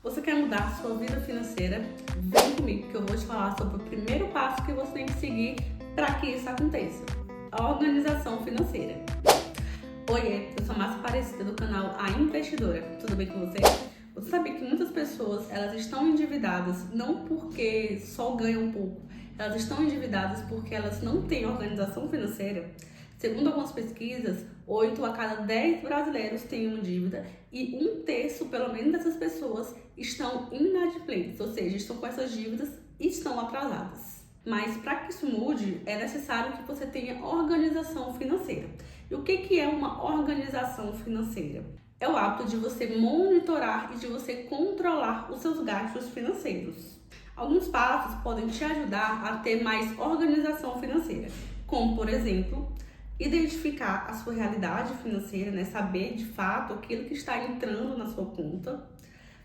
Você quer mudar a sua vida financeira? Vem comigo que eu vou te falar sobre o primeiro passo que você tem que seguir para que isso aconteça. A organização financeira. Oiê, eu sou a Márcia Aparecida do canal A Investidora. Tudo bem com você? Você sabe que muitas pessoas elas estão endividadas não porque só ganham pouco. Elas estão endividadas porque elas não têm organização financeira. Segundo algumas pesquisas, 8 a cada 10 brasileiros têm uma dívida e 1/3, pelo menos, dessas pessoas estão inadimplentes, ou seja, estão com essas dívidas e estão atrasadas. Mas para que isso mude, é necessário que você tenha organização financeira. E o que é uma organização financeira? É o hábito de você monitorar e de você controlar os seus gastos financeiros. Alguns passos podem te ajudar a ter mais organização financeira, como, por exemplo, identificar a sua realidade financeira, né? Saber de fato aquilo que está entrando na sua conta,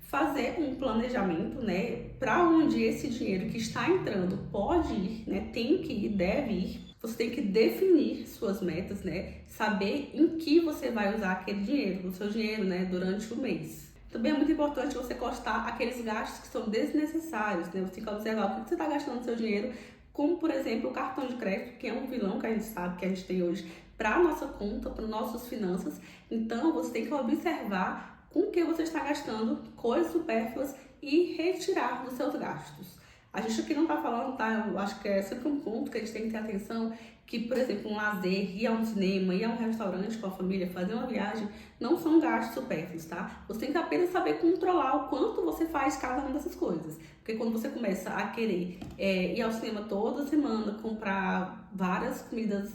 fazer um planejamento, né? Para onde esse dinheiro que está entrando pode ir, né? Tem que ir, deve ir. Você tem que definir suas metas, né? Saber em que você vai usar aquele dinheiro, o seu dinheiro, né? Durante o mês. Também é muito importante você cortar aqueles gastos que são desnecessários, né? Você tem que observar o que você está gastando o seu dinheiro, como, por exemplo, o cartão de crédito, que é um vilão que a gente sabe que a gente tem hoje para a nossa conta, para nossas finanças. Então, você tem que observar com o que você está gastando, coisas supérfluas, e retirar dos seus gastos. A gente aqui não está falando, tá? Eu acho que é sempre um ponto que a gente tem que ter atenção, que, por exemplo, um lazer, ir a um cinema, ir a um restaurante com a família, fazer uma viagem, não são gastos supérfluos, tá? Você tem que apenas saber controlar o quanto você faz cada uma dessas coisas. Porque quando você começa a querer ir ao cinema toda semana, comprar várias comidas,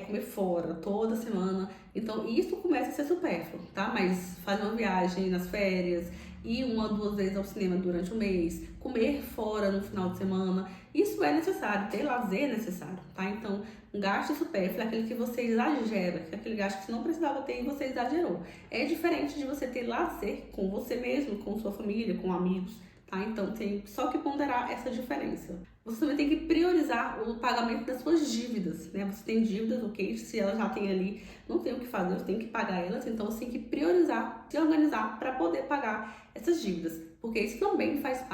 comer fora toda semana, então isso começa a ser supérfluo, tá? Mas fazer uma viagem nas férias, ir 1 ou 2 vezes ao cinema durante o mês, comer fora no final de semana, isso é necessário, ter lazer é necessário, tá? Então, um gasto supérfluo é aquele que você exagera, que é aquele gasto que você não precisava ter e você exagerou. É diferente de você ter lazer com você mesmo, com sua família, com amigos, tá? Então, tem só que ponderar essa diferença. Você também tem que priorizar o pagamento das suas dívidas, né? Você tem dívidas, ok? Se ela já tem ali, não tem o que fazer, você tem que pagar elas, então você tem que priorizar, se organizar para poder pagar essas dívidas. Porque isso também faz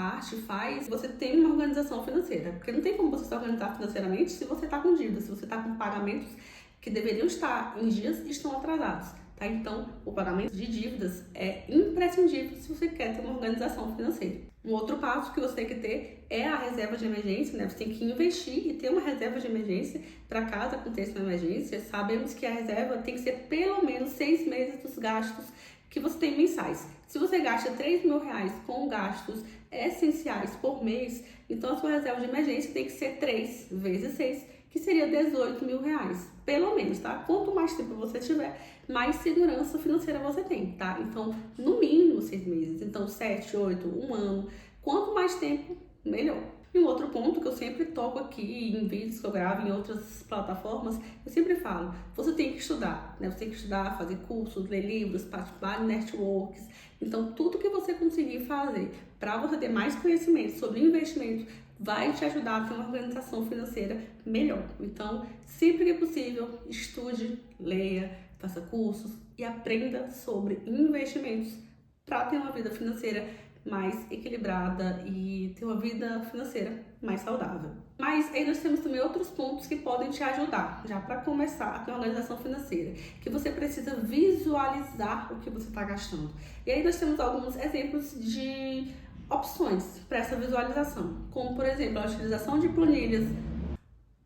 você ter uma organização financeira. Porque não tem como você se organizar financeiramente se você está com dívidas, se você está com pagamentos que deveriam estar em dias e estão atrasados. Tá? Então, o pagamento de dívidas é imprescindível se você quer ter uma organização financeira. Um outro passo que você tem que ter é a reserva de emergência, né? Você tem que investir e ter uma reserva de emergência para caso aconteça uma emergência. Sabemos que a reserva tem que ser pelo menos 6 meses dos gastos que você tem mensais. Se você gasta R$3.000 com gastos essenciais por mês, então a sua reserva de emergência tem que ser 3 vezes 6, que seria R$18.000, pelo menos, tá? Quanto mais tempo você tiver, mais segurança financeira você tem, tá? Então, no mínimo 6 meses, então 7, 8, 1 ano, quanto mais tempo, melhor. E um outro ponto que eu sempre toco aqui em vídeos que eu gravo em outras plataformas, eu sempre falo, você tem que estudar, né? Você tem que estudar, fazer cursos, ler livros, participar de networks. Então, tudo que você conseguir fazer para você ter mais conhecimento sobre investimento vai te ajudar a ter uma organização financeira melhor. Então, sempre que possível, estude, leia, faça cursos e aprenda sobre investimentos para ter uma vida financeira mais equilibrada e ter uma vida financeira mais saudável. Mas aí nós temos também outros pontos que podem te ajudar, já para começar a ter uma organização financeira, que você precisa visualizar o que você está gastando. E aí nós temos alguns exemplos de opções para essa visualização, como por exemplo a utilização de planilhas,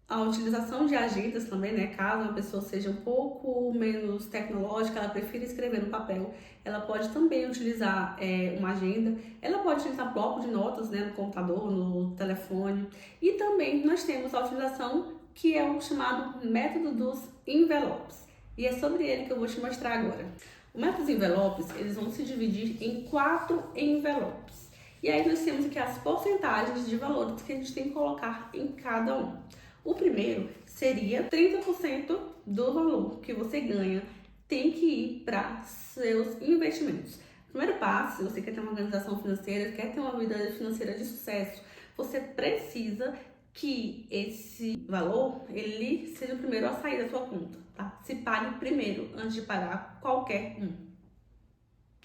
a utilização de agendas também, né? Caso uma pessoa seja um pouco menos tecnológica, ela prefira escrever no papel, ela pode também utilizar uma agenda, ela pode utilizar bloco de notas, né? No computador, no telefone. E também nós temos a utilização que é o chamado método dos envelopes. E é sobre ele que eu vou te mostrar agora. O método dos envelopes, eles vão se dividir em 4 envelopes. E aí nós temos aqui as porcentagens de valores que a gente tem que colocar em cada um. O primeiro seria 30% do valor que você ganha tem que ir para seus investimentos. Primeiro passo, se você quer ter uma organização financeira, quer ter uma vida financeira de sucesso, você precisa que esse valor, ele seja o primeiro a sair da sua conta, tá? Se pague primeiro, antes de pagar qualquer um.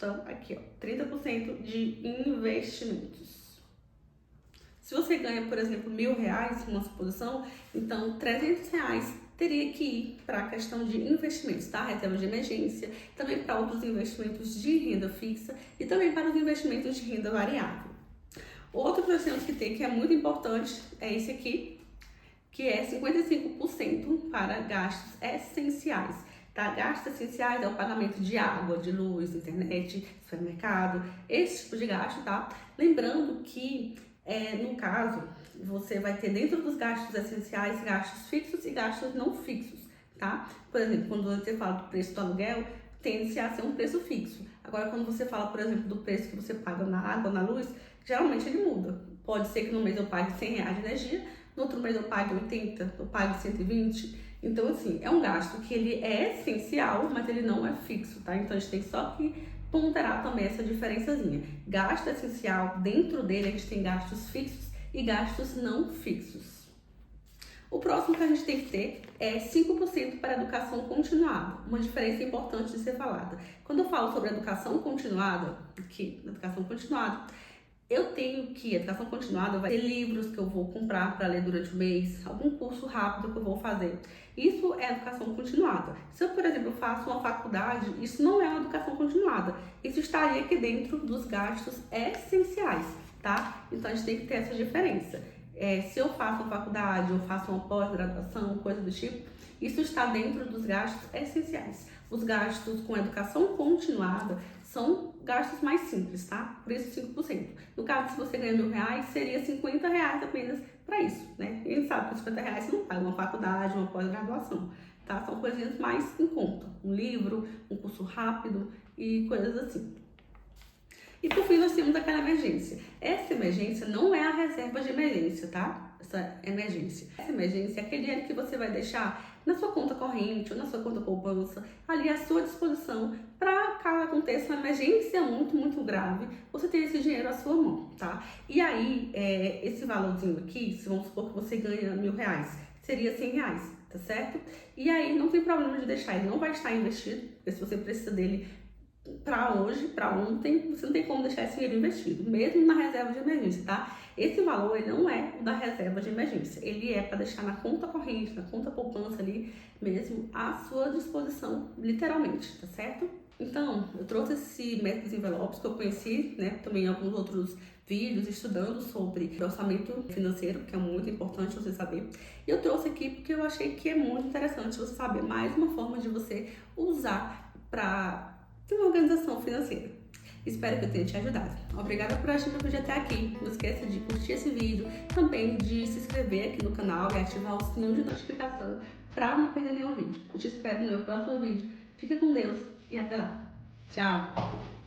Então, aqui, ó, 30% de investimentos. Se você ganha, por exemplo, R$1.000, uma suposição, então R$300 teria que ir para a questão de investimentos, tá? Reserva de emergência, também para outros investimentos de renda fixa e também para os investimentos de renda variável. Outro que nós temos que ter, que é muito importante, é esse aqui, que é 55% para gastos essenciais. Tá? Gastos essenciais é o pagamento de água, de luz, internet, supermercado, esse tipo de gasto, tá? Lembrando que, no caso, você vai ter dentro dos gastos essenciais gastos fixos e gastos não fixos, tá? Por exemplo, quando você fala do preço do aluguel, tende a ser um preço fixo. Agora, quando você fala, por exemplo, do preço que você paga na água, na luz, geralmente ele muda. Pode ser que no mês eu pague R$100 de energia, no outro mês eu pague 80, eu pague 120. Então, assim, é um gasto que ele é essencial, mas ele não é fixo, tá? Então, a gente tem só que ponderar também essa diferençazinha. Gasto essencial, dentro dele a gente tem gastos fixos e gastos não fixos. O próximo que a gente tem que ter é 5% para educação continuada, uma diferença importante de ser falada. Quando eu falo sobre educação continuada, eu tenho que, educação continuada, vai ter livros que eu vou comprar para ler durante o mês, algum curso rápido que eu vou fazer. Isso é educação continuada. Se eu, por exemplo, faço uma faculdade, isso não é uma educação continuada. Isso estaria aqui dentro dos gastos essenciais, tá? Então, a gente tem que ter essa diferença. Se eu faço uma faculdade, ou faço uma pós-graduação, coisa do tipo, isso está dentro dos gastos essenciais. Os gastos com educação continuada são gastos mais simples, tá? Por isso 5%. No caso, se você ganha R$1.000, seria R$50 apenas para isso, né? E a gente sabe que com R$50 você não paga uma faculdade, uma pós-graduação, tá? São coisinhas mais em conta. Um livro, um curso rápido e coisas assim. E por fim, nós temos aquela emergência. Essa emergência não é a reserva de emergência, tá? Essa emergência é aquele dinheiro que você vai deixar na sua conta corrente ou na sua conta poupança, ali à sua disposição, para caso aconteça uma emergência muito, muito grave, você ter esse dinheiro à sua mão, tá? E aí, esse valorzinho aqui, se vamos supor que você ganha R$1.000, seria R$100, tá certo? E aí, não tem problema de deixar, ele não vai estar investido, porque se você precisa dele para hoje, para ontem, você não tem como deixar esse dinheiro investido, mesmo na reserva de emergência, tá? Esse valor ele não é o da reserva de emergência, ele é para deixar na conta corrente, na conta poupança ali mesmo, à sua disposição, literalmente, tá certo? Então, eu trouxe esse método dos envelopes que eu conheci, né, também em alguns outros vídeos estudando sobre orçamento financeiro, que é muito importante você saber. E eu trouxe aqui porque eu achei que é muito interessante você saber mais uma forma de você usar para ter uma organização financeira. Espero que eu tenha te ajudado. Obrigada por assistir meu vídeo até aqui. Não esqueça de curtir esse vídeo, também de se inscrever aqui no canal e ativar o sininho de notificação para não perder nenhum vídeo. Eu te espero no meu próximo vídeo. Fica com Deus e até lá. Tchau!